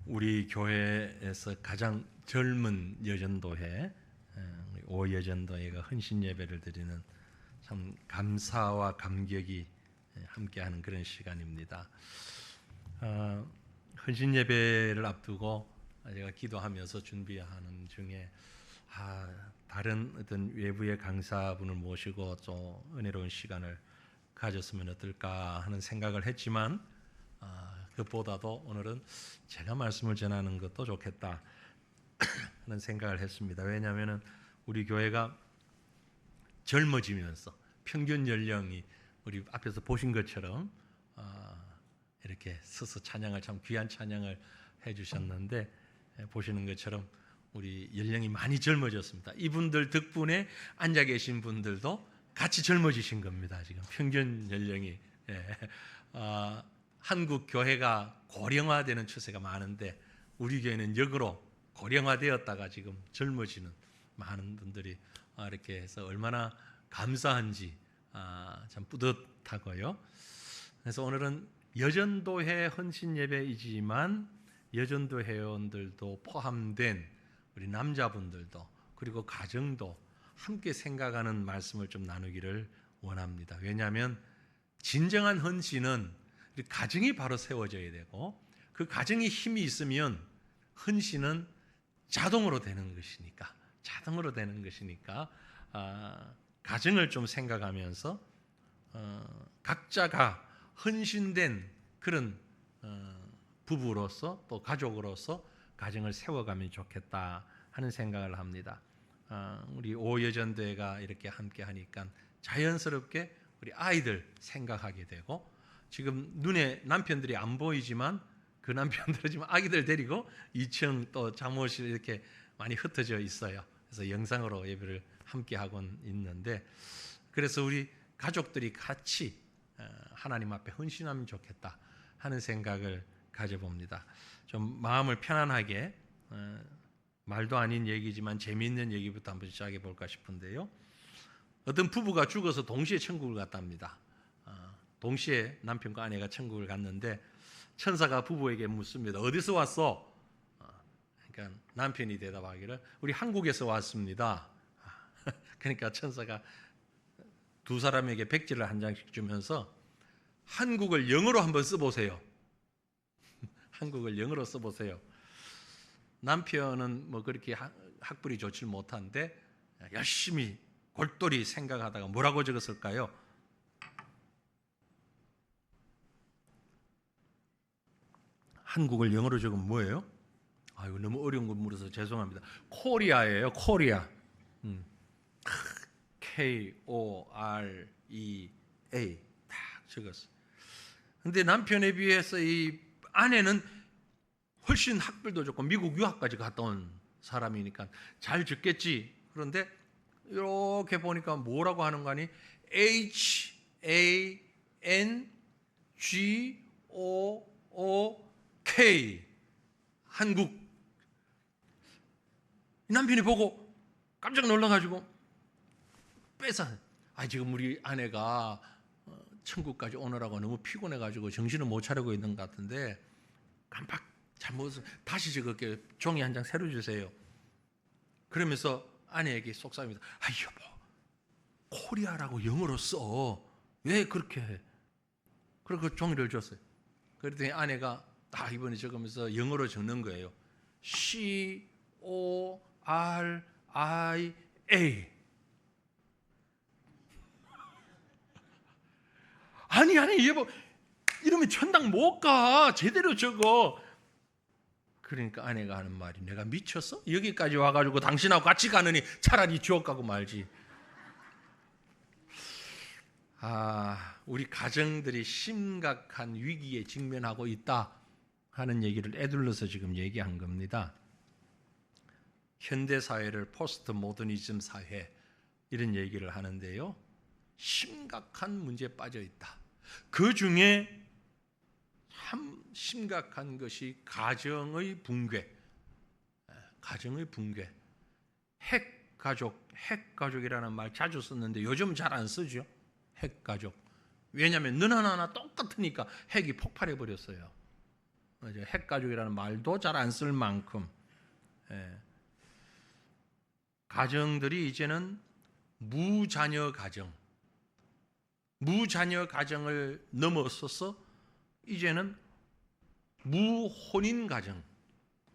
우리 교회에서 가장 젊은 여전도회 오여전도회가 헌신 예배를 드리는 참 감사와 감격이 함께하는 그런 시간입니다. 헌신 예배를 앞두고 제가 기도하면서 준비하는 중에 다른 어떤 외부의 강사분을 모시고 또 은혜로운 시간을 가졌으면 어떨까 하는 생각을 했지만 그보다도 오늘은 제가 말씀을 전하는 것도 좋겠다 하는 생각을 했습니다. 왜냐하면 우리 교회가 젊어지면서 평균 연령이 우리 앞에서 보신 것처럼 이렇게 서서 찬양을 참 귀한 찬양을 해주셨는데 보시는 것처럼 우리 연령이 많이 젊어졌습니다. 이분들 덕분에 앉아 계신 분들도 같이 젊어지신 겁니다. 지금 평균 연령이 한국 교회가 고령화되는 추세가 많은데 우리 교회는 역으로 고령화되었다가 지금 젊어지는 많은 분들이 이렇게 해서 얼마나 감사한지 참 뿌듯하고요. 그래서 오늘은 여전도회 헌신 예배이지만 여전도 회원들도 포함된 우리 남자분들도 그리고 가정도 함께 생각하는 말씀을 좀 나누기를 원합니다. 왜냐하면 진정한 헌신은 우리 가정이 바로 세워져야 되고 그 가정에 힘이 있으면 헌신은 자동으로 되는 것이니까 가정을 좀 생각하면서 각자가 헌신된 그런 부부로서 또 가족으로서 가정을 세워가면 좋겠다 하는 생각을 합니다. 우리 오여전도회가 이렇게 함께 하니까 자연스럽게 우리 아이들 생각하게 되고 지금 눈에 남편들이 안 보이지만 그 남편들은 지금 아기들 데리고 2층 또 잠옷이 이렇게 많이 흩어져 있어요. 그래서 영상으로 예배를 함께 하고 있는데 그래서 우리 가족들이 같이 하나님 앞에 헌신하면 좋겠다 하는 생각을 가져봅니다. 좀 마음을 편안하게 말도 아닌 얘기지만 재미있는 얘기부터 한번 시작해 볼까 싶은데요. 어떤 부부가 죽어서 동시에 천국을 갔답니다. 동시에 남편과 아내가 천국을 갔는데 천사가 부부에게 묻습니다. 어디서 왔어? 그러니까 남편이 대답하기를 우리 한국에서 왔습니다. 그러니까 천사가 두 사람에게 백지를 한 장씩 주면서 한국을 영어로 한번 써보세요. 한국을 영어로 써보세요. 남편은 뭐 그렇게 학벌이 좋지 못한데 열심히 골똘히 생각하다가 뭐라고 적었을까요? 한국을 영어로 적으면 뭐예요? 이거 너무 어려운 거 물어서 죄송합니다. 코리아예요. 코리아. K-O-R-E-A 딱 적었어요. 근데 남편에 비해서 이 아내는 훨씬 학벌도 좋고 미국 유학까지 갔다 온 사람이니까 잘 적겠지. 그런데 이렇게 보니까 뭐라고 하는 거 아니? H-A-N-G-O-O-K 한국. 남편이 보고 깜짝 놀라가지고 지금 우리 아내가 천국까지 오느라고 너무 피곤해가지고 정신을 못 차리고 있는 것 같은데 깜빡 잘못 다시 적을게요. 종이 한 장 새로 주세요. 그러면서 아내에게 속삭입니다. 여보, 코리아라고 영어로 써. 왜 그렇게 해? 그리고 그 종이를 줬어요. 그랬더니 아내가 이번에 적으면서 영어로 적는 거예요. C-O-R-I-A. 아니 여보, 이러면 천당 못 가. 제대로 적어. 그러니까 아내가 하는 말이 내가 미쳤어? 여기까지 와가지고 당신하고 같이 가느니 차라리 지옥 가고 말지. 우리 가정들이 심각한 위기에 직면하고 있다 하는 얘기를 애둘러서 지금 얘기한 겁니다. 현대사회를 포스트 모더니즘 사회 이런 얘기를 하는데요. 심각한 문제에 빠져 있다. 그 중에 참 심각한 것이 가정의 붕괴. 핵가족이라는 말 자주 썼는데 요즘 잘 안 쓰죠. 핵가족. 왜냐하면 넌 하나하나 똑같으니까 핵이 폭발해 버렸어요. 핵가족이라는 말도 잘 안 쓸 만큼 가정들이 이제는 무자녀 가정을 넘어서서 이제는 무혼인 가정,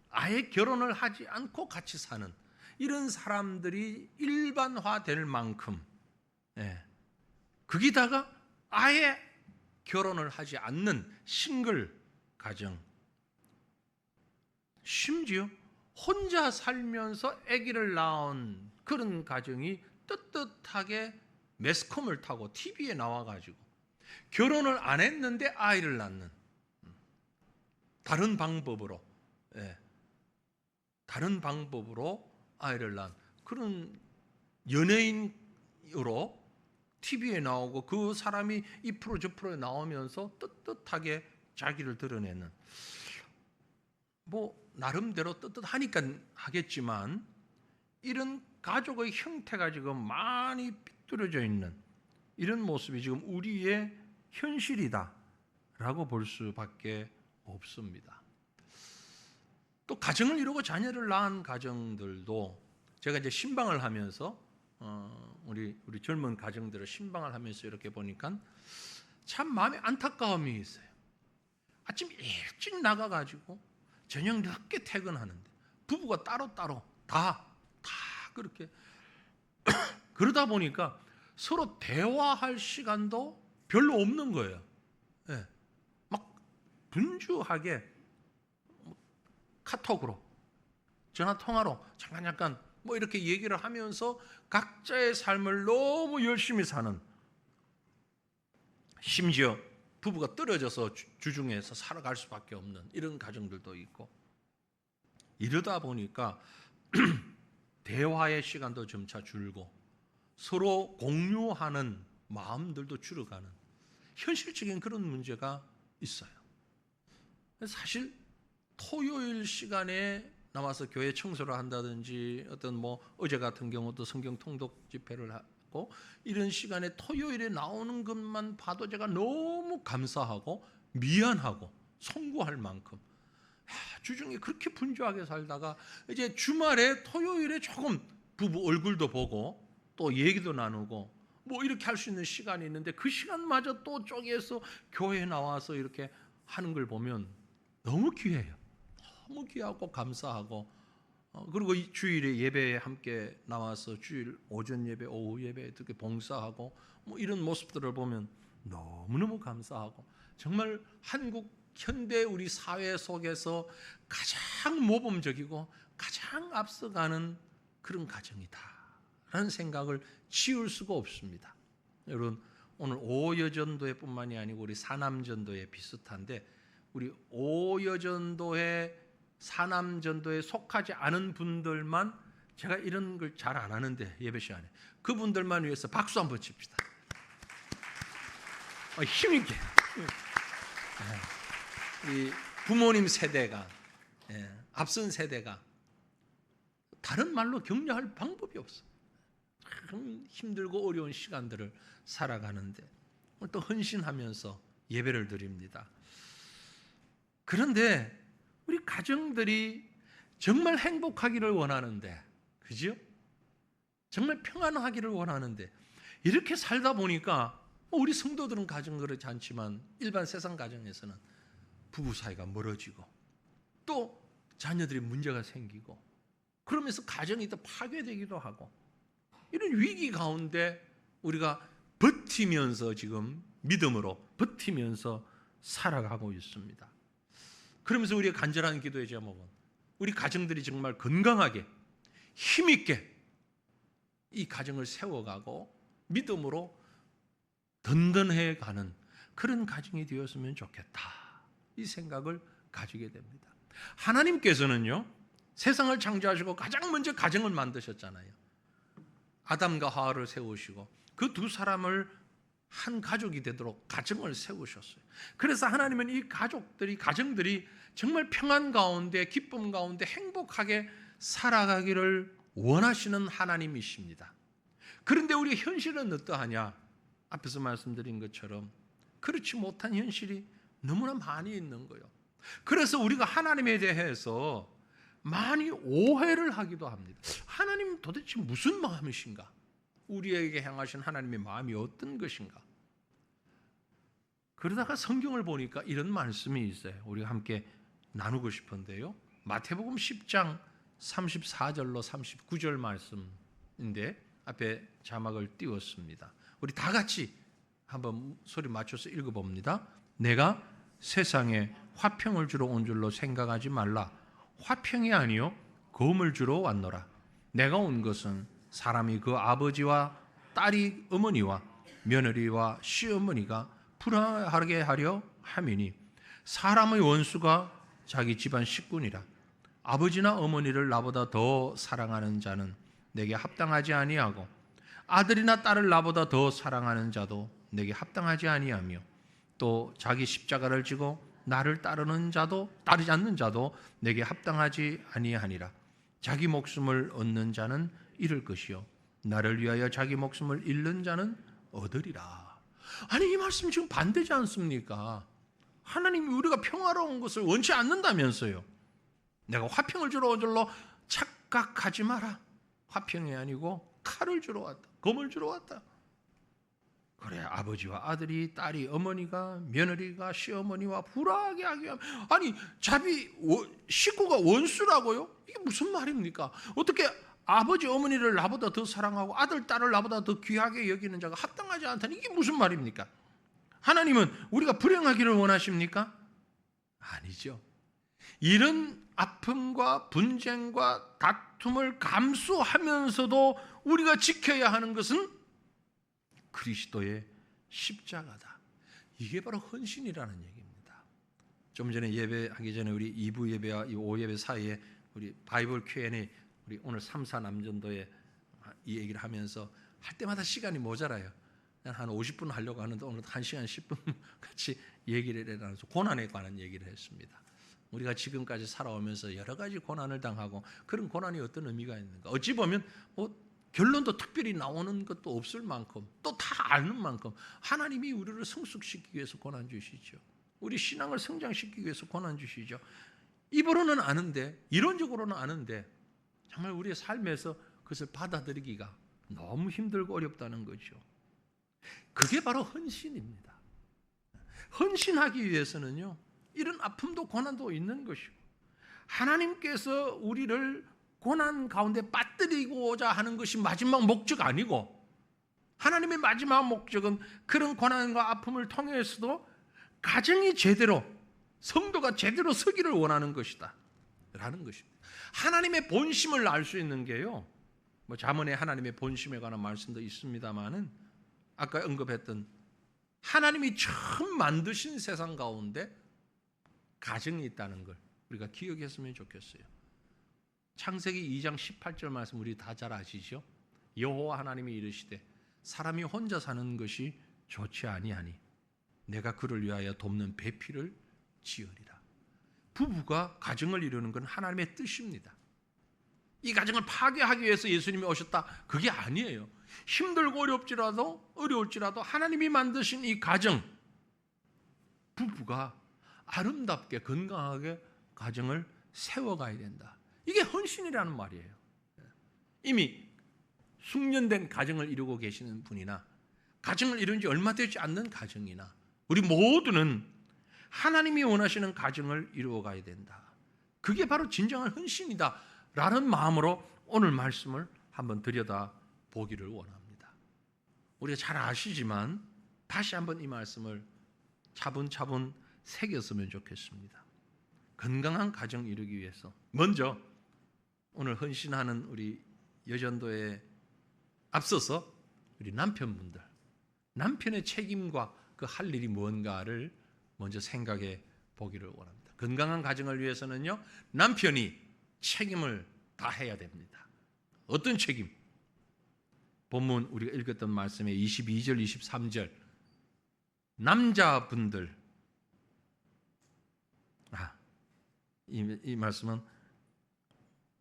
아예 결혼을 하지 않고 같이 사는 이런 사람들이 일반화될 만큼, 거기다가 아예 결혼을 하지 않는 싱글 가정, 심지어 혼자 살면서 아기를 낳은 그런 가정이 떳떳하게 매스컴을 타고 TV에 나와가지고 결혼을 안 했는데 아이를 낳는, 다른 방법으로 아이를 낳은 그런 연예인으로 TV에 나오고, 그 사람이 이 프로 저 프로에 나오면서 떳떳하게 자기를 드러내는, 뭐 나름대로 떳떳하니까 하겠지만 이런 가족의 형태가 지금 많이 삐뚤어져 있는 이런 모습이 지금 우리의 현실이다라고 볼 수밖에 없습니다. 또 가정을 이루고 자녀를 낳은 가정들도, 제가 이제 신방을 하면서 우리 젊은 가정들을 신방을 하면서 이렇게 보니까 참 마음에 안타까움이 있어요. 아침 일찍 나가가지고 저녁 늦게 퇴근하는데 부부가 따로따로 다 그렇게 그러다 보니까 서로 대화할 시간도 별로 없는 거예요. 막 분주하게 카톡으로, 전화 통화로 잠깐 뭐 이렇게 얘기를 하면서 각자의 삶을 너무 열심히 사는, 심지어 부부가 떨어져서 주중에서 살아갈 수밖에 없는 이런 가정들도 있고, 이러다 보니까 대화의 시간도 점차 줄고 서로 공유하는 마음들도 줄어가는 현실적인 그런 문제가 있어요. 사실 토요일 시간에 나와서 교회 청소를 한다든지, 어떤 뭐 어제 같은 경우도 성경 통독 집회를 하고, 이런 시간에 토요일에 나오는 것만 봐도 제가 너무 감사하고 미안하고 송구할 만큼, 주중에 그렇게 분주하게 살다가 이제 주말에 토요일에 조금 부부 얼굴도 보고 또 얘기도 나누고 뭐 이렇게 할 수 있는 시간이 있는데, 그 시간마저 또 쪼개서 교회에 나와서 이렇게 하는 걸 보면 너무 귀해요. 너무 귀하고 감사하고, 그리고 이 주일에 예배에 함께 나와서 주일 오전 예배, 오후 예배 이렇게 봉사하고 뭐 이런 모습들을 보면 너무너무 감사하고, 정말 한국 현대 우리 사회 속에서 가장 모범적이고 가장 앞서가는 그런 가정이다라는 생각을 지울 수가 없습니다. 여러분, 오늘 오여전도회뿐만이 아니고 우리 사남전도회 비슷한데, 우리 오여전도회, 사남전도에 속하지 않은 분들만, 제가 이런 걸 잘 안 하는데 예배 시간에 그분들만 위해서 박수 한번 칩시다. 힘있게. 우리 부모님 세대가, 앞선 세대가 다른 말로 격려할 방법이 없어. 참 힘들고 어려운 시간들을 살아가는데 또 헌신하면서 예배를 드립니다. 그런데 우리 가정들이 정말 행복하기를 원하는데, 그죠? 정말 평안하기를 원하는데, 이렇게 살다 보니까 우리 성도들은 가정 그렇지 않지만 일반 세상 가정에서는 부부 사이가 멀어지고 또 자녀들이 문제가 생기고, 그러면서 가정이 더 파괴되기도 하고, 이런 위기 가운데 우리가 버티면서 지금 믿음으로 버티면서 살아가고 있습니다. 그러면서 우리가 간절한 기도의 제목은 우리 가정들이 정말 건강하게 힘있게 이 가정을 세워가고 믿음으로 든든해가는 그런 가정이 되었으면 좋겠다, 이 생각을 가지게 됩니다. 하나님께서는요, 세상을 창조하시고 가장 먼저 가정을 만드셨잖아요. 아담과 하와를 세우시고 그 두 사람을 한 가족이 되도록 가정을 세우셨어요. 그래서 하나님은 이 가정들이 정말 평안 가운데, 기쁨 가운데 행복하게 살아가기를 원하시는 하나님이십니다. 그런데 우리 현실은 어떠하냐? 앞에서 말씀드린 것처럼 그렇지 못한 현실이 너무나 많이 있는 거예요. 그래서 우리가 하나님에 대해서 많이 오해를 하기도 합니다. 하나님 도대체 무슨 마음이신가? 우리에게 향하신 하나님의 마음이 어떤 것인가? 그러다가 성경을 보니까 이런 말씀이 있어요. 우리가 함께 나누고 싶은데요. 마태복음 10장 34절로 39절 말씀인데 앞에 자막을 띄웠습니다. 우리 다 같이 한번 소리 맞춰서 읽어봅니다. 내가 세상에 화평을 주러 온 줄로 생각하지 말라. 화평이 아니요 검을 주러 왔노라. 내가 온 것은 사람이 그 아버지와 딸이 어머니와 며느리와 시어머니가 불화하게 하려 함이니 사람의 원수가 자기 집안 식구니라. 아버지나 어머니를 나보다 더 사랑하는 자는 내게 합당하지 아니하고 아들이나 딸을 나보다 더 사랑하는 자도 내게 합당하지 아니하며 또 자기 십자가를 지고 나를 따르지 않는 자도 내게 합당하지 아니하니라. 자기 목숨을 얻는 자는 잃을 것이요 나를 위하여 자기 목숨을 잃는 자는 얻으리라. 아니 이 말씀 지금 반대지 않습니까? 하나님이 우리가 평화로운 것을 원치 않는다면서요. 내가 화평을 주러 온 줄로 착각하지 마라. 화평이 아니고 칼을 주러 왔다. 검을 주러 왔다. 그래 아버지와 아들이 딸이 어머니가 며느리가 시어머니와 불화하게 하기 위함. 아니 식구가 원수라고요? 이게 무슨 말입니까? 어떻게 아버지 어머니를 나보다 더 사랑하고 아들 딸을 나보다 더 귀하게 여기는 자가 합당하지 않다니 이게 무슨 말입니까? 하나님은 우리가 불행하기를 원하십니까? 아니죠. 이런 아픔과 분쟁과 다툼을 감수하면서도 우리가 지켜야 하는 것은 그리스도의 십자가다. 이게 바로 헌신이라는 얘기입니다. 좀 전에 예배하기 전에 우리 2부 예배와 5예배 사이에 우리 바이블 Q&A 우리 오늘 3, 4 남전도에 이 얘기를 하면서 할 때마다 시간이 모자라요. 한 50분 하려고 하는데 오늘 1시간 10분 같이 얘기를 해놔서 고난에 관한 얘기를 했습니다. 우리가 지금까지 살아오면서 여러 가지 고난을 당하고 그런 고난이 어떤 의미가 있는가? 어찌 보면 결론도 특별히 나오는 것도 없을 만큼 또 다 아는 만큼 하나님이 우리를 성숙시키기 위해서 고난 주시죠. 우리 신앙을 성장시키기 위해서 고난 주시죠. 입으로는 아는데 이론적으로는 아는데 정말 우리의 삶에서 그것을 받아들이기가 너무 힘들고 어렵다는 거죠. 그게 바로 헌신입니다. 헌신하기 위해서는요 이런 아픔도 고난도 있는 것이고 하나님께서 우리를 고난 가운데 빠뜨리고자 하는 것이 마지막 목적 아니고 하나님의 마지막 목적은 그런 고난과 아픔을 통해서도 가정이 제대로 성도가 제대로 서기를 원하는 것이다 라는 것입니다. 하나님의 본심을 알 수 있는 게요 잠언에 하나님의 본심에 관한 말씀도 있습니다마는 아까 언급했던 하나님이 처음 만드신 세상 가운데 가정이 있다는 걸 우리가 기억했으면 좋겠어요. 창세기 2장 18절 말씀 우리 다 잘 아시죠? 여호와 하나님이 이르시되 사람이 혼자 사는 것이 좋지 아니하니 내가 그를 위하여 돕는 배필을 지으리라. 부부가 가정을 이루는 건 하나님의 뜻입니다. 이 가정을 파괴하기 위해서 예수님이 오셨다 그게 아니에요. 힘들고 어려울지라도 하나님이 만드신 이 가정 부부가 아름답게 건강하게 가정을 세워가야 된다. 이게 헌신이라는 말이에요. 이미 숙련된 가정을 이루고 계시는 분이나 가정을 이룬 지 얼마 되지 않는 가정이나 우리 모두는 하나님이 원하시는 가정을 이루어가야 된다. 그게 바로 진정한 헌신이다 라는 마음으로 오늘 말씀을 한번 들여다보기를 원합니다. 우리가 잘 아시지만 다시 한번 이 말씀을 차분차분 새겼으면 좋겠습니다. 건강한 가정 이루기 위해서 먼저 오늘 헌신하는 우리 여전도에 앞서서 우리 남편분들 남편의 책임과 그 할 일이 뭔가를 먼저 생각해 보기를 원합니다. 건강한 가정을 위해서는요 남편이 책임을 다해야 됩니다. 어떤 책임? 본문 우리가 읽었던 말씀에 22절 23절 남자분들 이 말씀은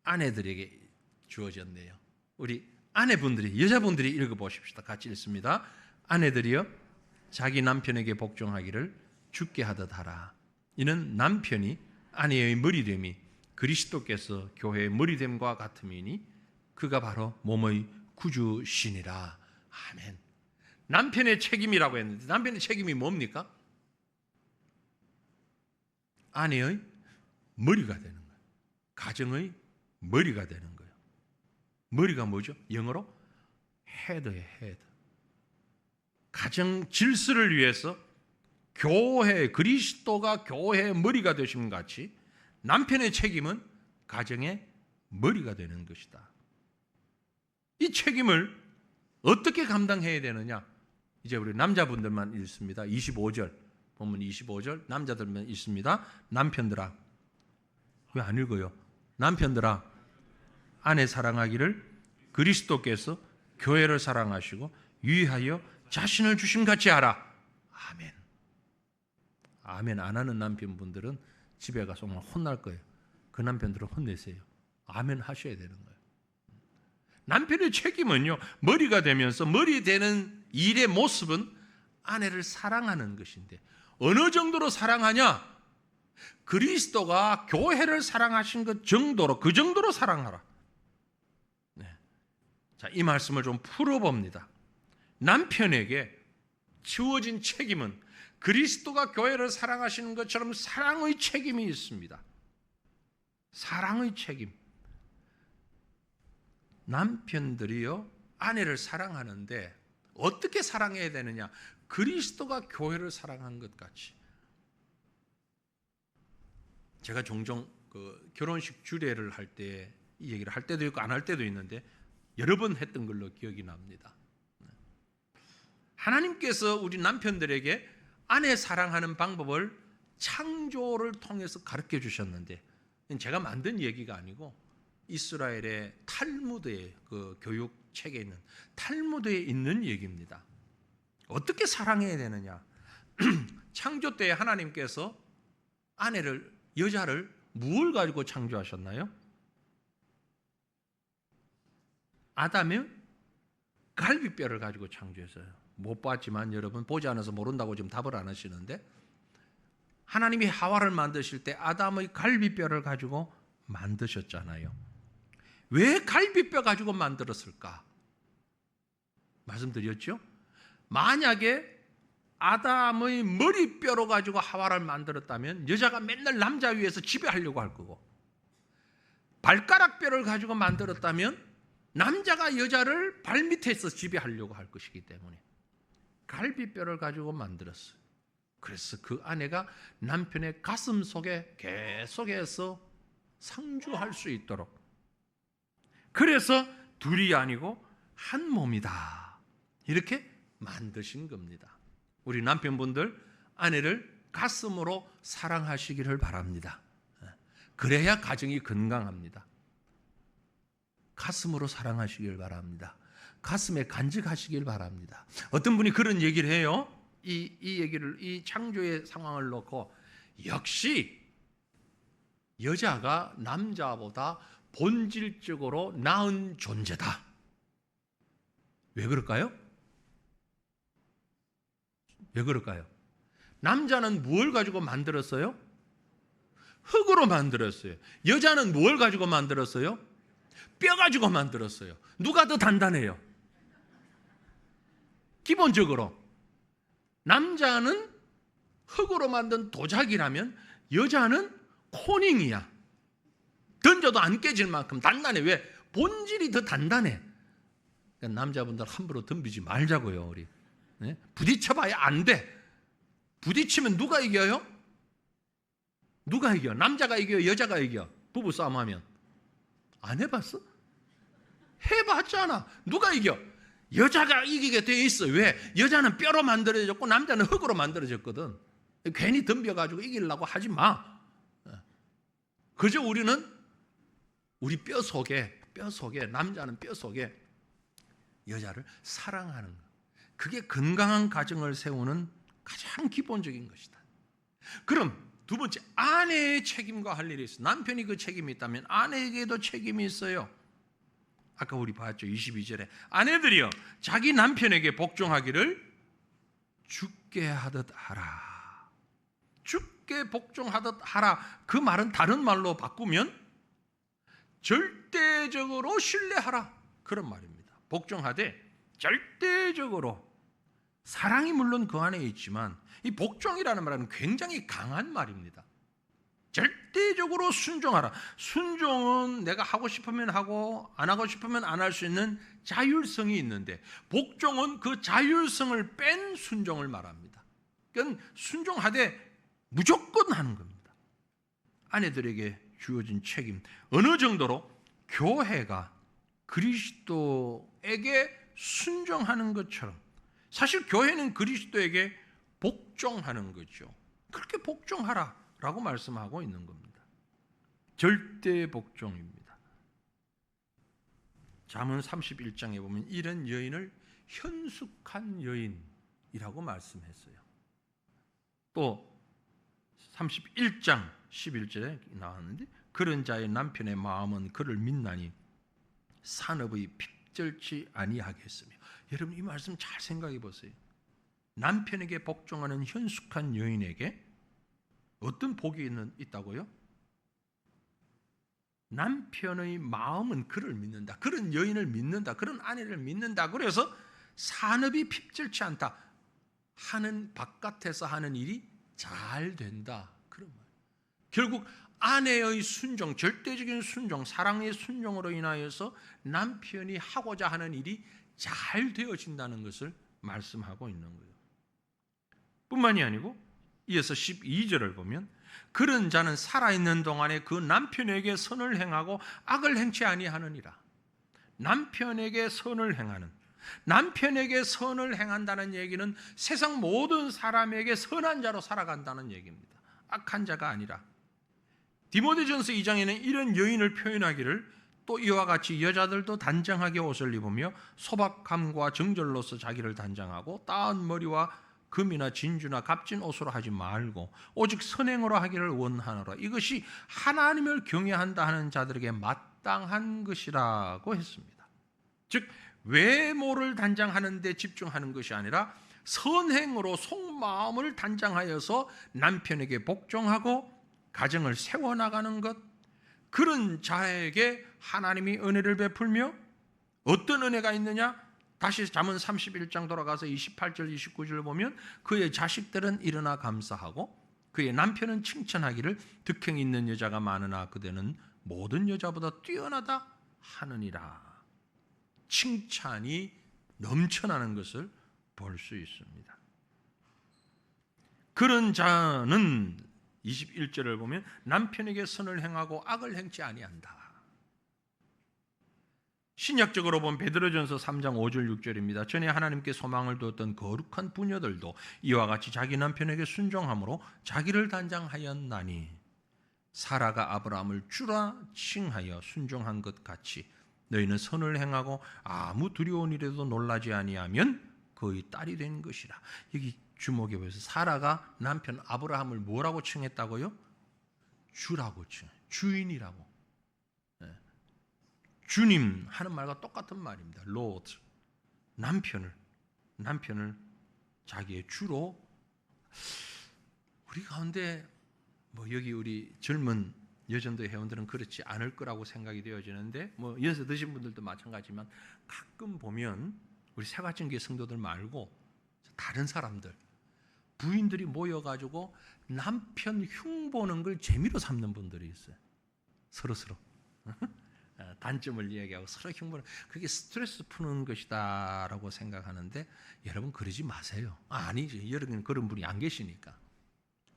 아내들에게 주어졌네요. 우리 아내분들이 여자분들이 읽어보십시다. 같이 읽습니다. 아내들이여 자기 남편에게 복종하기를 주께 하듯 하라. 이는 남편이 아내의 머리됨이 그리스도께서 교회의 머리됨과 같음이니 그가 바로 몸의 구주시니라. 아멘. 남편의 책임이라고 했는데 남편의 책임이 뭡니까? 아내의 머리가 되는 거예요. 가정의 머리가 되는 거예요. 머리가 뭐죠? 영어로 헤드예요. 헤드. 가정 질서를 위해서 교회, 그리스도가 교회의 머리가 되신 것 같이 남편의 책임은 가정의 머리가 되는 것이다. 이 책임을 어떻게 감당해야 되느냐? 이제 우리 남자분들만 읽습니다. 25절, 본문 25절 남자들만 읽습니다. 남편들아, 왜 안 읽어요? 남편들아, 아내 사랑하기를 그리스도께서 교회를 사랑하시고 위하여 자신을 주심 같이 하라. 아멘. 아멘 안 하는 남편분들은 집에 가서 정말 혼날 거예요. 그 남편들은 혼내세요. 아멘 하셔야 되는 거예요. 남편의 책임은요, 머리가 되면서 머리 되는 일의 모습은 아내를 사랑하는 것인데 어느 정도로 사랑하냐? 그리스도가 교회를 사랑하신 것 정도로, 그 정도로 사랑하라. 네. 자, 이 말씀을 좀 풀어봅니다. 남편에게 주어진 책임은 그리스도가 교회를 사랑하시는 것처럼 사랑의 책임이 있습니다. 사랑의 책임. 남편들이요, 아내를 사랑하는데 어떻게 사랑해야 되느냐? 그리스도가 교회를 사랑한 것 같이. 제가 종종 그 결혼식 주례를 할 때 이 얘기를 할 때도 있고 안 할 때도 있는데 여러 번 했던 걸로 기억이 납니다. 하나님께서 우리 남편들에게 아내 사랑하는 방법을 창조를 통해서 가르쳐 주셨는데, 제가 만든 얘기가 아니고 이스라엘의 탈무드의 그 교육 책에 있는 탈무드에 있는 얘기입니다. 어떻게 사랑해야 되느냐? 창조 때 하나님께서 아내를, 여자를 무엇을 가지고 창조하셨나요? 아담의 갈비뼈를 가지고 창조했어요. 못 봤지만 여러분, 보지 않아서 모른다고 지금 답을 안 하시는데, 하나님이 하와를 만드실 때 아담의 갈비뼈를 가지고 만드셨잖아요. 왜 갈비뼈 가지고 만들었을까? 말씀드렸죠? 만약에 아담의 머리뼈로 가지고 하와를 만들었다면 여자가 맨날 남자 위에서 지배하려고 할 거고, 발가락뼈를 가지고 만들었다면 남자가 여자를 발밑에서 지배하려고 할 것이기 때문에 갈비뼈를 가지고 만들었어요. 그래서 그 아내가 남편의 가슴 속에 계속해서 상주할 수 있도록, 그래서 둘이 아니고 한 몸이다, 이렇게 만드신 겁니다. 우리 남편분들 아내를 가슴으로 사랑하시기를 바랍니다. 그래야 가정이 건강합니다. 가슴으로 사랑하시길 바랍니다. 가슴에 간직하시길 바랍니다. 어떤 분이 그런 얘기를 해요. 이 얘기를, 이 창조의 상황을 놓고, 역시 여자가 남자보다 본질적으로 나은 존재다. 왜 그럴까요? 왜 그럴까요? 남자는 무엇을 가지고 만들었어요? 흙으로 만들었어요. 여자는 무엇을 가지고 만들었어요? 뼈 가지고 만들었어요. 누가 더 단단해요? 기본적으로 남자는 흙으로 만든 도자기라면 여자는 코닝이야. 던져도 안 깨질 만큼 단단해. 왜? 본질이 더 단단해. 그러니까 남자분들 함부로 덤비지 말자고요. 우리 부딪혀봐야 안 돼. 부딪히면 누가 이겨요? 누가 이겨? 남자가 이겨요? 여자가 이겨? 부부싸움하면. 안 해봤어? 해봤잖아. 누가 이겨? 여자가 이기게 돼 있어. 왜? 여자는 뼈로 만들어졌고 남자는 흙으로 만들어졌거든. 괜히 덤벼가지고 이기려고 하지 마. 그저 우리는 우리 뼈 속에 남자는 뼈 속에 여자를 사랑하는 것. 그게 건강한 가정을 세우는 가장 기본적인 것이다. 그럼 두 번째, 아내의 책임과 할 일이 있어. 남편이 그 책임이 있다면 아내에게도 책임이 있어요. 아까 우리 봤죠. 22절에 아내들이여 자기 남편에게 복종하기를 주께 하듯 하라. 주께 적게 복종하듯 하라. 그 말은 다른 말로 바꾸면 절대적으로 신뢰하라, 그런 말입니다. 복종하되 절대적으로, 사랑이 물론 그 안에 있지만 이 복종이라는 말은 굉장히 강한 말입니다. 절대적으로 순종하라. 순종은 내가 하고 싶으면 하고 안 하고 싶으면 안 할 수 있는 자율성이 있는데, 복종은 그 자율성을 뺀 순종을 말합니다. 그러니까 순종하되 무조건 하는 겁니다. 아내들에게 주어진 책임, 어느 정도로 교회가 그리스도에게 순종하는 것처럼, 사실 교회는 그리스도에게 복종하는 거죠. 그렇게 복종하라라고 말씀하고 있는 겁니다. 절대 복종입니다. 잠언 31장에 보면 이런 여인을 현숙한 여인이라고 말씀했어요. 또 31장 11절에 나왔는데, 그런 자의 남편의 마음은 그를 믿나니 산업의 핍절치 아니하겠으며. 여러분, 이 말씀 잘 생각해 보세요. 남편에게 복종하는 현숙한 여인에게 어떤 복이 있다고요? 남편의 마음은 그를 믿는다, 그런 여인을 믿는다, 그런 아내를 믿는다. 그래서 산업이 핍절치 않다, 하는 바깥에서 하는 일이 잘 된다, 그런 말. 결국 아내의 순종, 절대적인 순종, 사랑의 순종으로 인하여서 남편이 하고자 하는 일이 잘 되어진다는 것을 말씀하고 있는 거예요. 뿐만이 아니고 이어서 12절을 보면, 그런 자는 살아있는 동안에 그 남편에게 선을 행하고 악을 행치 아니하느니라. 남편에게 선을 행하는, 남편에게 선을 행한다는 얘기는 세상 모든 사람에게 선한 자로 살아간다는 얘기입니다. 악한 자가 아니라. 디모데전서 2장에는 이런 여인을 표현하기를, 또 이와 같이 여자들도 단정하게 옷을 입으며 소박함과 정절로서 자기를 단정하고 따은 머리와 금이나 진주나 값진 옷으로 하지 말고 오직 선행으로 하기를 원하노라. 이것이 하나님을 경외한다 하는 자들에게 마땅한 것이라고 했습니다. 즉 외모를 단장하는 데 집중하는 것이 아니라 선행으로 속마음을 단장하여서 남편에게 복종하고 가정을 세워나가는 것, 그런 자에게 하나님이 은혜를 베풀며, 어떤 은혜가 있느냐? 다시 잠언 31장 돌아가서 28절 29절 보면, 그의 자식들은 일어나 감사하고 그의 남편은 칭찬하기를 득행 있는 여자가 많으나 그대는 모든 여자보다 뛰어나다 하느니라. 칭찬이 넘쳐나는 것을 볼 수 있습니다. 그런 자는 21절을 보면 남편에게 선을 행하고 악을 행치 아니한다. 신약적으로 보면 베드로전서 3장 5절 6절입니다. 전에 하나님께 소망을 두었던 거룩한 부녀들도 이와 같이 자기 남편에게 순종함으로 자기를 단장하였나니, 사라가 아브라함을 주라 칭하여 순종한 것 같이 너희는 선을 행하고 아무 두려운 일에도 놀라지 아니하면 그의 딸이 된 것이라. 여기 주목해 보세요. 사라가 남편 아브라함을 뭐라고 칭했다고요? 주라고 칭해요. 주인이라고. 주님 하는 말과 똑같은 말입니다. Lord. 남편을 자기의 주로. 우리 가운데 여기 우리 젊은 여전도 회원들은 그렇지 않을 거라고 생각이 되어지는데, 연세 드신 분들도 마찬가지지만 가끔 보면 우리 새가정교회 성도들 말고 다른 사람들, 부인들이 모여가지고 남편 흉보는 걸 재미로 삼는 분들이 있어요. 서로 단점을 이야기하고 서로 흉보는, 그게 스트레스 푸는 것이다 라고 생각하는데, 여러분 그러지 마세요. 아니지, 여러분 그런 분이 안 계시니까.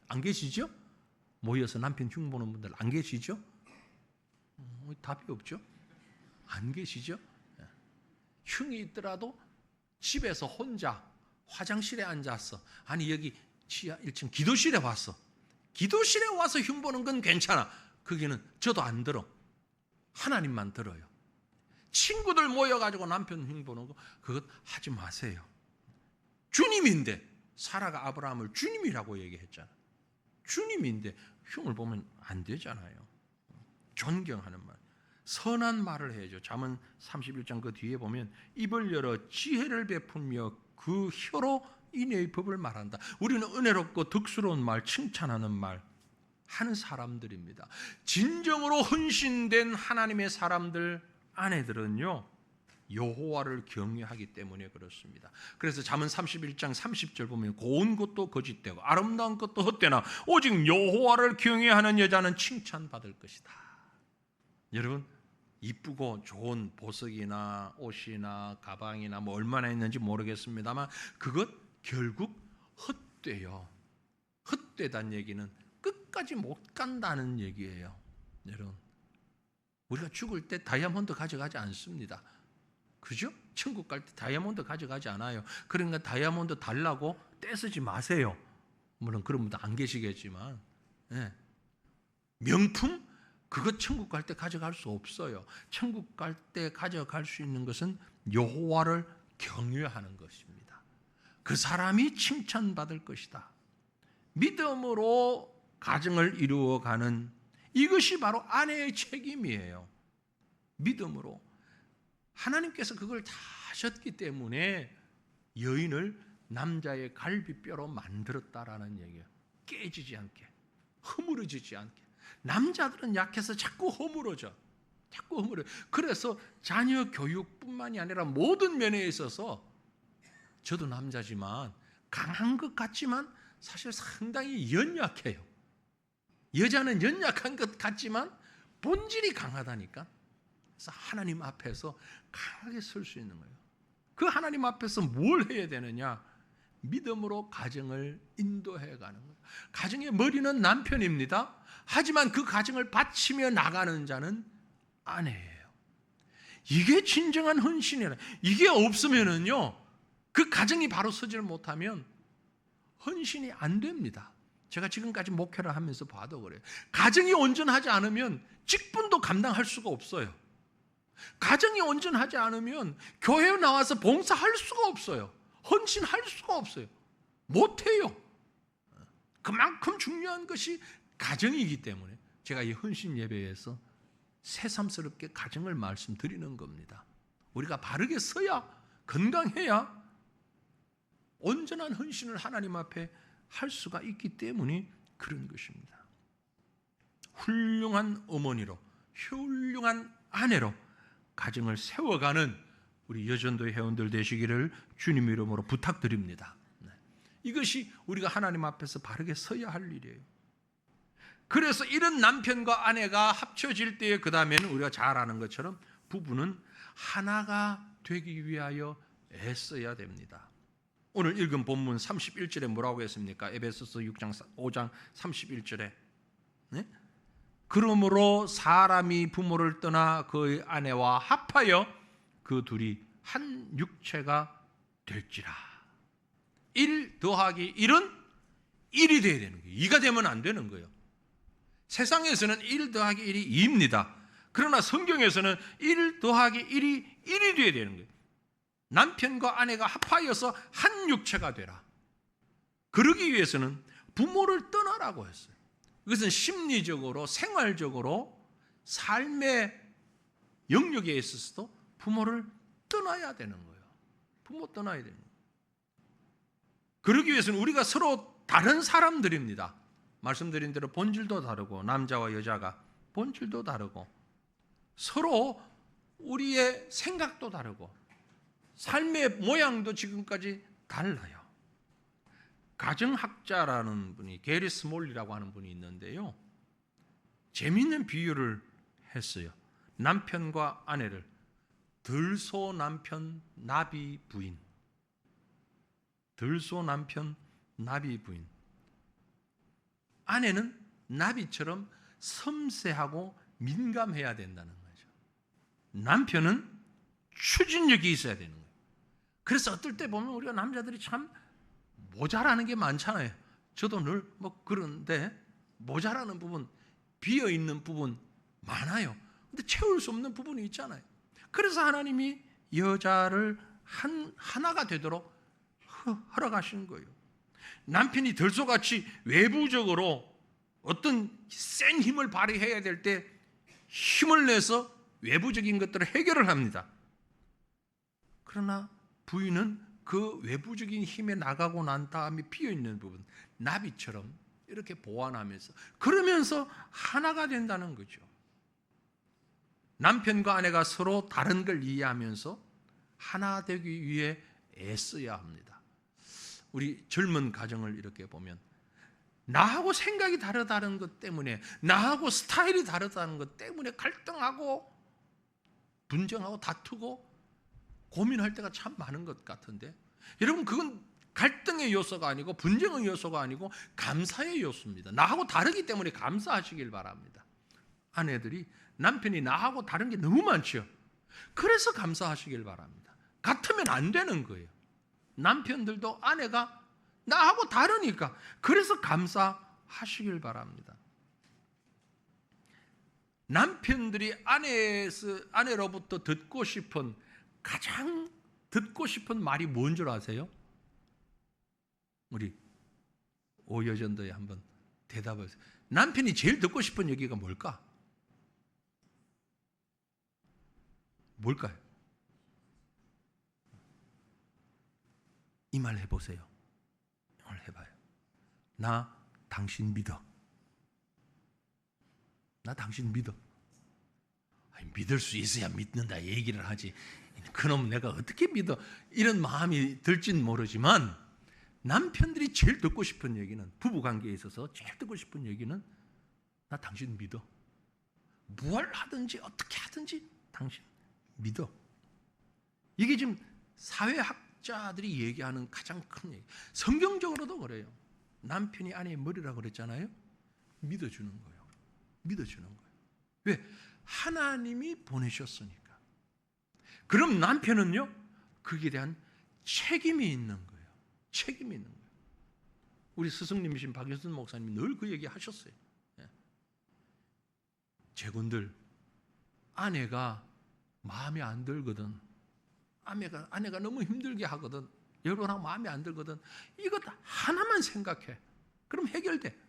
안 계시죠? 모여서 남편 흉보는 분들 안 계시죠? 답이 없죠? 안 계시죠? 흉이 있더라도 집에서 혼자 화장실에 앉았어. 아니 여기 지하 1층 기도실에 왔어. 기도실에 와서 흉보는 건 괜찮아. 거기는 저도 안 들어. 하나님만 들어요. 친구들 모여가지고 남편 흉보는 거, 그것 하지 마세요. 주님인데, 사라가 아브라함을 주님이라고 얘기했잖아. 주님인데 흉을 보면 안 되잖아요. 존경하는 말, 선한 말을 해야죠. 잠언 31장 그 뒤에 보면 입을 열어 지혜를 베풀며 그 혀로 인애의 법을 말한다. 우리는 은혜롭고 덕스러운 말, 칭찬하는 말 하는 사람들입니다. 진정으로 헌신된 하나님의 사람들, 아내들은요, 여호와를 경외하기 때문에 그렇습니다. 그래서 잠언 31장 30절 보면 고운 것도 거짓되고 아름다운 것도 헛되나 오직 여호와를 경외하는 여자는 칭찬받을 것이다. 여러분, 이쁘고 좋은 보석이나 옷이나 가방이나 뭐 얼마나 있는지 모르겠습니다만 그것 결국 헛되요. 헛되다는 얘기는 끝까지 못 간다는 얘기예요. 여러분, 우리가 죽을 때 다이아몬드 가져가지 않습니다. 그죠? 천국 갈 때 다이아몬드 가져가지 않아요. 그러니까 다이아몬드 달라고 떼쓰지 마세요. 물론 그런 분도 안 계시겠지만, 네. 명품? 그거 천국 갈 때 가져갈 수 없어요. 천국 갈 때 가져갈 수 있는 것은 여호와를 경외하는 것입니다. 그 사람이 칭찬받을 것이다. 믿음으로 가정을 이루어가는 이것이 바로 아내의 책임이에요. 믿음으로. 하나님께서 그걸 다 하셨기 때문에 여인을 남자의 갈비뼈로 만들었다라는 얘기예요. 깨지지 않게, 허물어지지 않게. 남자들은 약해서 자꾸 허물어져. 그래서 자녀 교육뿐만이 아니라 모든 면에 있어서 저도 남자지만 강한 것 같지만 사실 상당히 연약해요. 여자는 연약한 것 같지만 본질이 강하다니까. 그래서 하나님 앞에서 강하게 설 수 있는 거예요. 그 하나님 앞에서 뭘 해야 되느냐? 믿음으로 가정을 인도해 가는 거예요. 가정의 머리는 남편입니다. 하지만 그 가정을 바치며 나가는 자는 아내예요. 이게 진정한 헌신이라. 이게 없으면은요, 그 가정이 바로 서질 못하면 헌신이 안 됩니다. 제가 지금까지 목회를 하면서 봐도 그래요. 가정이 온전하지 않으면 직분도 감당할 수가 없어요. 가정이 온전하지 않으면 교회에 나와서 봉사할 수가 없어요. 헌신할 수가 없어요. 못해요. 그만큼 중요한 것이 가정이기 때문에 제가 이 헌신 예배에서 새삼스럽게 가정을 말씀드리는 겁니다. 우리가 바르게 서야, 건강해야 온전한 헌신을 하나님 앞에 할 수가 있기 때문에 그런 것입니다. 훌륭한 어머니로, 훌륭한 아내로 가정을 세워가는 우리 여전도 회원들 되시기를 주님 이름으로 부탁드립니다. 이것이 우리가 하나님 앞에서 바르게 서야 할 일이에요. 그래서 이런 남편과 아내가 합쳐질 때에 그 다음에는 우리가 잘 아는 것처럼 부부는 하나가 되기 위하여 애써야 됩니다. 오늘 읽은 본문 31절에 뭐라고 했습니까? 에베소서 5장 31절에 네? 그러므로 사람이 부모를 떠나 그의 아내와 합하여 그 둘이 한 육체가 될지라. 1 더하기 1은 1이 돼야 되는 거예요. 2가 되면 안 되는 거예요. 세상에서는 1 더하기 1이 2입니다. 그러나 성경에서는 1 더하기 1이 1이 돼야 되는 거예요. 남편과 아내가 합하여서 한 육체가 되라. 그러기 위해서는 부모를 떠나라고 했어요. 그것은 심리적으로, 생활적으로, 삶의 영역에 있어서도 부모를 떠나야 되는 거예요. 부모 떠나야 되는 거예요. 그러기 위해서는 우리가 서로 다른 사람들입니다. 말씀드린 대로 본질도 다르고, 남자와 여자가 본질도 다르고, 서로 우리의 생각도 다르고, 삶의 모양도 지금까지 달라요. 가정학자라는 분이, 게리 스몰리라고 하는 분이 있는데요, 재미있는 비유를 했어요. 남편과 아내를 들소 남편 나비 부인, 들소 남편 나비 부인. 아내는 나비처럼 섬세하고 민감해야 된다는 거죠. 남편은 추진력이 있어야 되는 거예요. 그래서 어떨 때 보면 우리가 남자들이 참 모자라는 게 많잖아요. 저도 늘 그런데 모자라는 부분, 비어있는 부분 많아요. 근데 채울 수 없는 부분이 있잖아요. 그래서 하나님이 여자를 하나가 되도록 허락하시는 거예요. 남편이 들소같이 외부적으로 어떤 센 힘을 발휘해야 될 때 힘을 내서 외부적인 것들을 해결을 합니다. 그러나 부인은 그 외부적인 힘에 나가고 난 다음에 비어있는 부분, 나비처럼 이렇게 보완하면서, 그러면서 하나가 된다는 거죠. 남편과 아내가 서로 다른 걸 이해하면서 하나 되기 위해 애써야 합니다. 우리 젊은 가정을 이렇게 보면 나하고 생각이 다르다는 것 때문에, 나하고 스타일이 다르다는 것 때문에 갈등하고 분쟁하고 다투고 고민할 때가 참 많은 것 같은데, 여러분, 그건 갈등의 요소가 아니고 분쟁의 요소가 아니고 감사의 요소입니다. 나하고 다르기 때문에 감사하시길 바랍니다. 아내들이 남편이 나하고 다른 게 너무 많죠. 그래서 감사하시길 바랍니다. 같으면 안 되는 거예요. 남편들도 아내가 나하고 다르니까 그래서 감사하시길 바랍니다. 남편들이 아내로부터 듣고 싶은, 가장 듣고 싶은 말이 뭔 줄 아세요? 우리 오여전도에 한번 대답을 하세요. 남편이 제일 듣고 싶은 얘기가 뭘까? 뭘까요? 이 말 해보세요. 이걸 해봐요. 나 당신 믿어. 나 당신 믿어. 아니, 믿을 수 있어야 믿는다 얘기를 하지, 그놈 내가 어떻게 믿어, 이런 마음이 들진 모르지만, 남편들이 제일 듣고 싶은 얘기는, 부부관계에 있어서 제일 듣고 싶은 얘기는 나 당신 믿어. 뭘 하든지 어떻게 하든지 당신 믿어. 이게 지금 사회학자들이 얘기하는 가장 큰 얘기. 성경적으로도 그래요. 남편이 아내의 머리라고 그랬잖아요. 믿어주는 거예요. 믿어주는 거예요. 왜? 하나님이 보내셨으니까. 그럼 남편은요, 거기에 대한 책임이 있는 거예요. 책임이 있는 거예요. 우리 스승님이신 박윤선 목사님이 늘 그 얘기 하셨어요. 제군들, 아내가 마음에 안 들거든, 아내가 너무 힘들게 하거든, 여러분하고 마음에 안 들거든, 이것 하나만 생각해. 그럼 해결돼.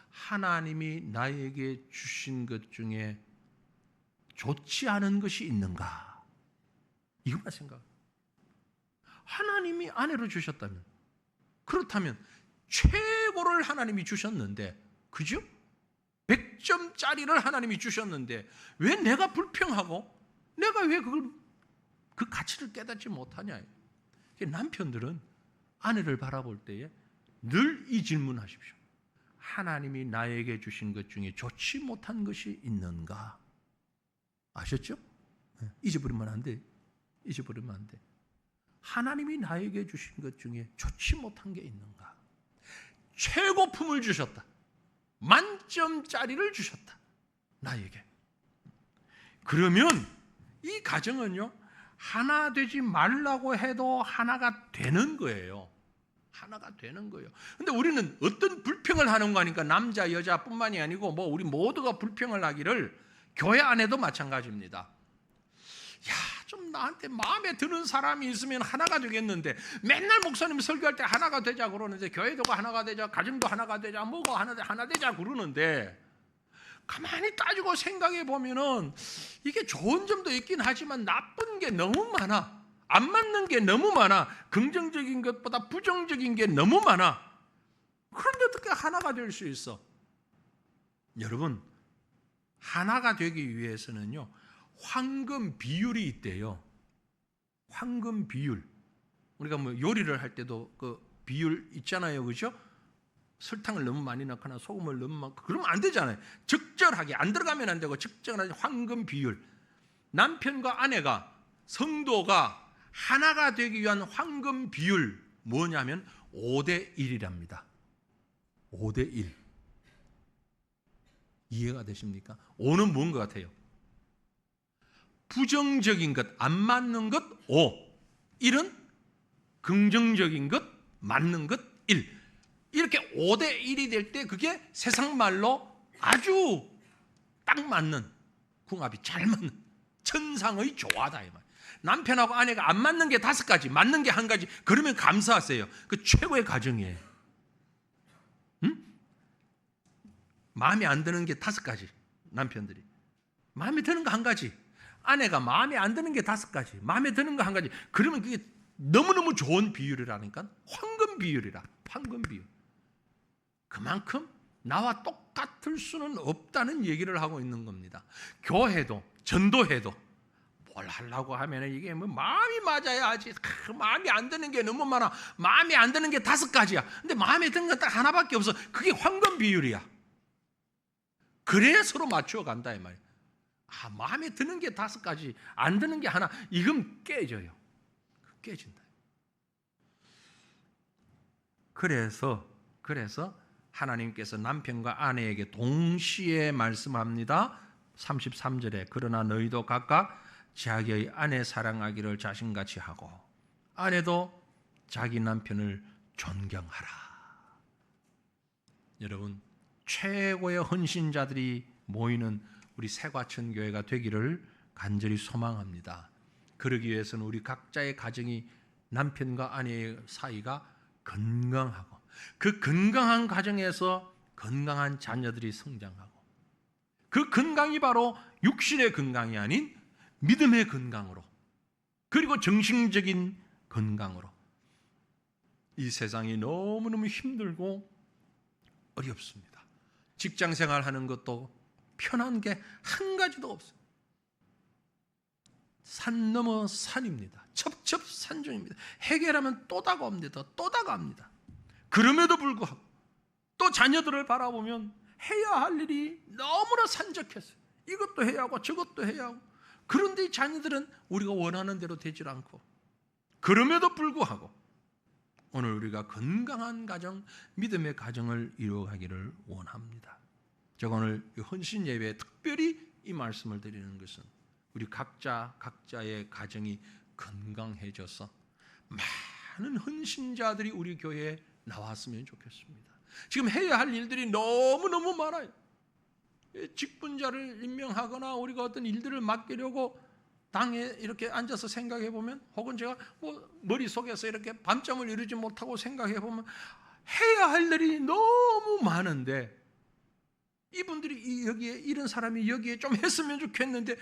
하나님이 나에게 주신 것 중에 좋지 않은 것이 있는가? 이것만 생각. 하나님이 아내로 주셨다면, 그렇다면 최고를 하나님이 주셨는데, 그죠? 100점짜리를 하나님이 주셨는데 왜 내가 불평하고, 내가 왜 그 가치를 깨닫지 못하냐? 남편들은 아내를 바라볼 때에 늘 이 질문하십시오. 하나님이 나에게 주신 것 중에 좋지 못한 것이 있는가? 아셨죠? 잊어버리면 안 돼. 잊어버리면 안 돼. 하나님이 나에게 주신 것 중에 좋지 못한 게 있는가? 최고품을 주셨다. 만점짜리를 주셨다. 나에게. 그러면 이 가정은요, 하나 되지 말라고 해도 하나가 되는 거예요. 하나가 되는 거예요. 근데 우리는 어떤 불평을 하는 거니까, 남자 여자뿐만이 아니고 우리 모두가 불평을 하기를, 교회 안에도 마찬가지입니다. 야, 좀 나한테 마음에 드는 사람이 있으면 하나가 되겠는데, 맨날 목사님 설교할 때 하나가 되자 그러는데, 교회도 하나가 되자, 가정도 하나가 되자, 뭐가 하나 되자 그러는데, 가만히 따지고 생각해 보면은 이게 좋은 점도 있긴 하지만 나쁜 게 너무 많아. 안 맞는 게 너무 많아. 긍정적인 것보다 부정적인 게 너무 많아. 그런데 어떻게 하나가 될 수 있어? 여러분, 하나가 되기 위해서는요, 황금 비율이 있대요. 황금 비율. 우리가 요리를 할 때도 그 비율 있잖아요, 그죠? 설탕을 너무 많이 넣거나 소금을 너무 많고 그러면 안 되잖아요. 적절하게, 안 들어가면 안 되고 적절한 황금 비율. 남편과 아내가, 성도가 하나가 되기 위한 황금 비율 뭐냐면 5대 1이랍니다. 5대 1. 이해가 되십니까? 5는 뭔 것 같아요? 부정적인 것, 안 맞는 것 5. 1은 긍정적인 것, 맞는 것 1. 이렇게 5대 1이 될 때 그게 세상 말로 아주 딱 맞는, 궁합이 잘 맞는 천상의 조화다 이 말. 남편하고 아내가 안 맞는 게 5가지, 맞는 게 1가지. 그러면 감사하세요. 그 최고의 가정이에요. 응? 마음에 안 드는 게 5가지. 남편들이 마음에 드는 거 1가지, 아내가 마음에 안 드는 게 5가지, 마음에 드는 거 1가지. 그러면 그게 너무너무 좋은 비율이라니까. 황금 비율이라. 황금 비율. 그만큼 나와 똑같을 수는 없다는 얘기를 하고 있는 겁니다. 교회도 전도해도 뭘 하려고 하면 이게 뭐 마음이 맞아야 하지. 마음이 안 드는 게 너무 많아. 마음이 안 드는 게 5가지야. 근데 마음에 드는 건 딱 하나밖에 없어. 그게 황금 비율이야. 그래야 서로 맞추어 간다 이 말이야. 마음에 드는 게 5가지, 안 드는 게 하나. 이건 깨져요. 깨진다. 그래서 하나님께서 남편과 아내에게 동시에 말씀합니다. 33절에 그러나 너희도 각각 자기의 아내 사랑하기를 자신같이 하고 아내도 자기 남편을 존경하라. 여러분, 최고의 헌신자들이 모이는 우리 새과천교회가 되기를 간절히 소망합니다. 그러기 위해서는 우리 각자의 가정이 남편과 아내의 사이가 건강하고 그 건강한 가정에서 건강한 자녀들이 성장하고 그 건강이 바로 육신의 건강이 아닌 믿음의 건강으로 그리고 정신적인 건강으로 이 세상이 너무너무 힘들고 어렵습니다. 직장 생활하는 것도 편한 게 한 가지도 없어요. 산 넘어 산입니다. 첩첩산중입니다. 해결하면 또 다가옵니다. 또 다가옵니다. 그럼에도 불구하고 또 자녀들을 바라보면 해야 할 일이 너무나 산적했어요. 이것도 해야 하고 저것도 해야 하고 그런데 이 자녀들은 우리가 원하는 대로 되질 않고 그럼에도 불구하고 오늘 우리가 건강한 가정, 믿음의 가정을 이루어가기를 원합니다. 제가 오늘 헌신 예배에 특별히 이 말씀을 드리는 것은 우리 각자의 가정이 건강해져서 많은 헌신자들이 우리 교회에 나왔으면 좋겠습니다. 지금 해야 할 일들이 너무너무 많아요. 직분자를 임명하거나 우리가 어떤 일들을 맡기려고 당에 이렇게 앉아서 생각해 보면 혹은 제가 머릿속에서 이렇게 밤잠을 이루지 못하고 생각해 보면 해야 할 일이 너무 많은데 이분들이 여기에 이런 사람이 여기에 좀 했으면 좋겠는데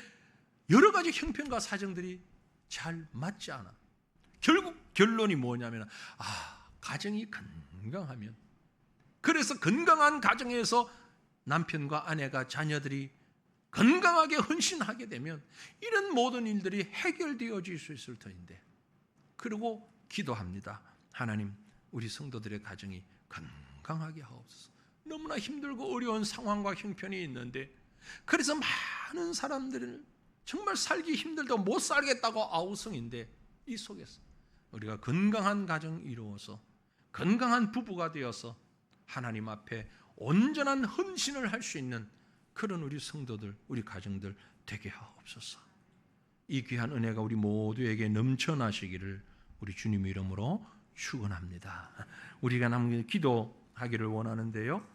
여러 가지 형편과 사정들이 잘 맞지 않아. 결국 결론이 뭐냐면 가정이 건강하면 그래서 건강한 가정에서 남편과 아내가 자녀들이 건강하게 헌신하게 되면 이런 모든 일들이 해결되어질 수 있을 터인데 그리고 기도합니다. 하나님 우리 성도들의 가정이 건강하게 하옵소서. 너무나 힘들고 어려운 상황과 형편이 있는데 그래서 많은 사람들은 정말 살기 힘들다고 못 살겠다고 아우성인데 이 속에서 우리가 건강한 가정 이루어서 건강한 부부가 되어서 하나님 앞에 온전한 헌신을 할 수 있는 그런 우리 성도들, 우리 가정들 되게 하옵소서. 이 귀한 은혜가 우리 모두에게 넘쳐나시기를 우리 주님 이름으로 축원합니다. 우리가 남겨 기도하기를 원하는데요.